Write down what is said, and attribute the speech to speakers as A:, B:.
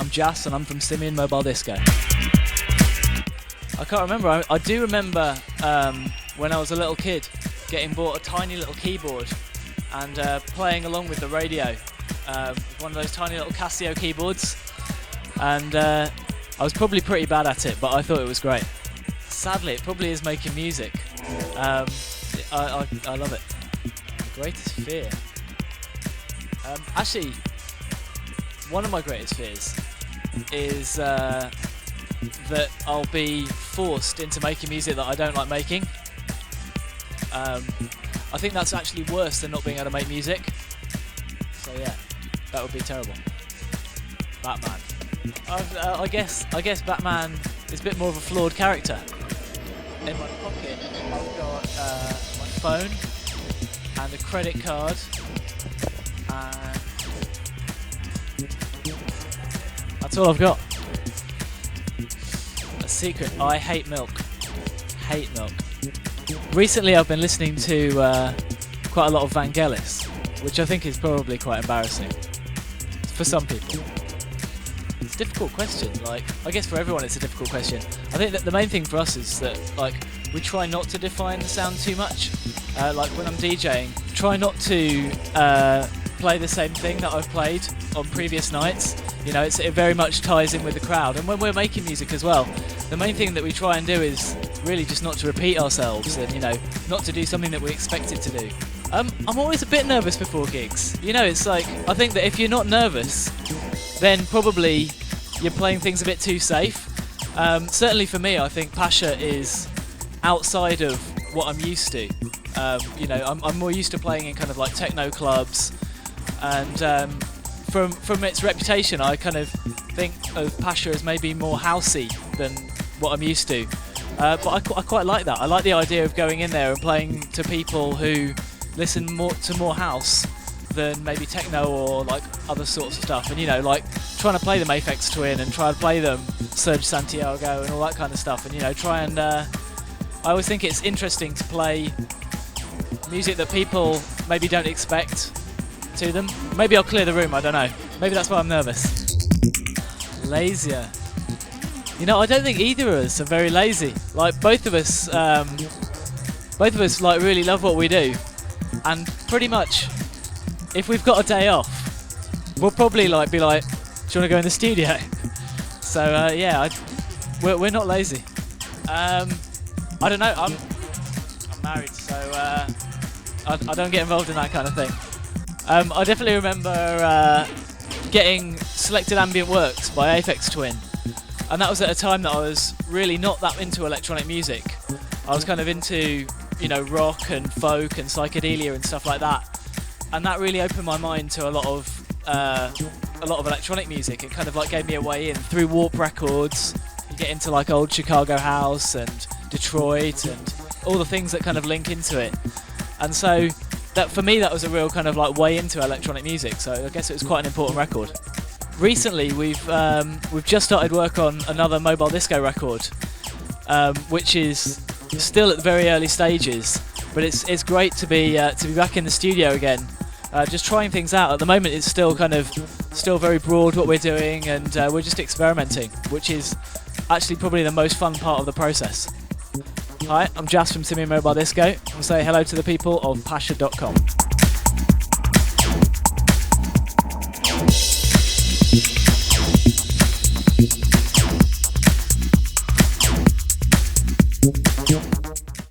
A: I'm Jas and I'm from Simian Mobile Disco. I can't remember. I do remember when I was a little kid getting bought a tiny little keyboard and playing along with the radio. One of those tiny little Casio keyboards. And I was probably pretty bad at it, but I thought it was great. Sadly, it probably is making music. I love it. Greatest fear. Actually, one of my greatest fears is that I'll be forced into making music that I don't like making. I think that's actually worse than not being able to make music. So yeah, that would be terrible. Batman. I guess Batman is a bit more of a flawed character. In my pocket, I've got my phone and a credit card. And that's all I've got. A secret, I hate milk. Hate milk. Recently I've been listening to quite a lot of Vangelis, which I think is probably quite embarrassing for some people. It's a difficult question. Like, I guess for everyone it's a difficult question. I think that the main thing for us is that, like, we try not to define the sound too much. Like when I'm DJing, try not to play the same thing that I've played on previous nights. You know, it very much ties in with the crowd. And when we're making music as well, the main thing that we try and do is really just not to repeat ourselves and, you know, not to do something that we expected to do. I'm always a bit nervous before gigs. You know, it's like, I think that if you're not nervous, then probably you're playing things a bit too safe. Certainly for me, I think Pacha is outside of what I'm used to. You know, I'm more used to playing in kind of like techno clubs, and from its reputation, I kind of think of Pacha as maybe more housey than what I'm used to. But I quite like that. I like the idea of going in there and playing to people who listen more to more house than maybe techno or like other sorts of stuff. And, you know, like trying to play them Aphex Twin and try to play them Serge Santiago and all that kind of stuff. And, you know, try and I always think it's interesting to play music that people maybe don't expect to them. Maybe I'll clear the room, I don't know. Maybe that's why I'm nervous. Lazier. You know, I don't think either of us are very lazy. Like both of us like really love what we do, and pretty much if we've got a day off, we'll probably like be like, do you want to go in the studio? So yeah, we're not lazy. I don't know. I'm married, so I don't get involved in that kind of thing. I definitely remember getting Selected Ambient Works by Aphex Twin, and that was at a time that I was really not that into electronic music. I was kind of into, you know, rock and folk and psychedelia and stuff like that, and that really opened my mind to a lot of electronic music. It kind of like gave me a way in through Warp Records. You get into like old Chicago house and Detroit and all the things that kind of link into it, and so that for me that was a real kind of like way into electronic music. So I guess it was quite an important record. Recently we've just started work on another mobile disco record, which is still at the very early stages, but it's great to be back in the studio again, just trying things out. At the moment it's still very broad what we're doing, and we're just experimenting, which is actually probably the most fun part of the process. Hi, I'm Jas from Simian Mobile Disco. I'll say hello to the people of Pacha.com.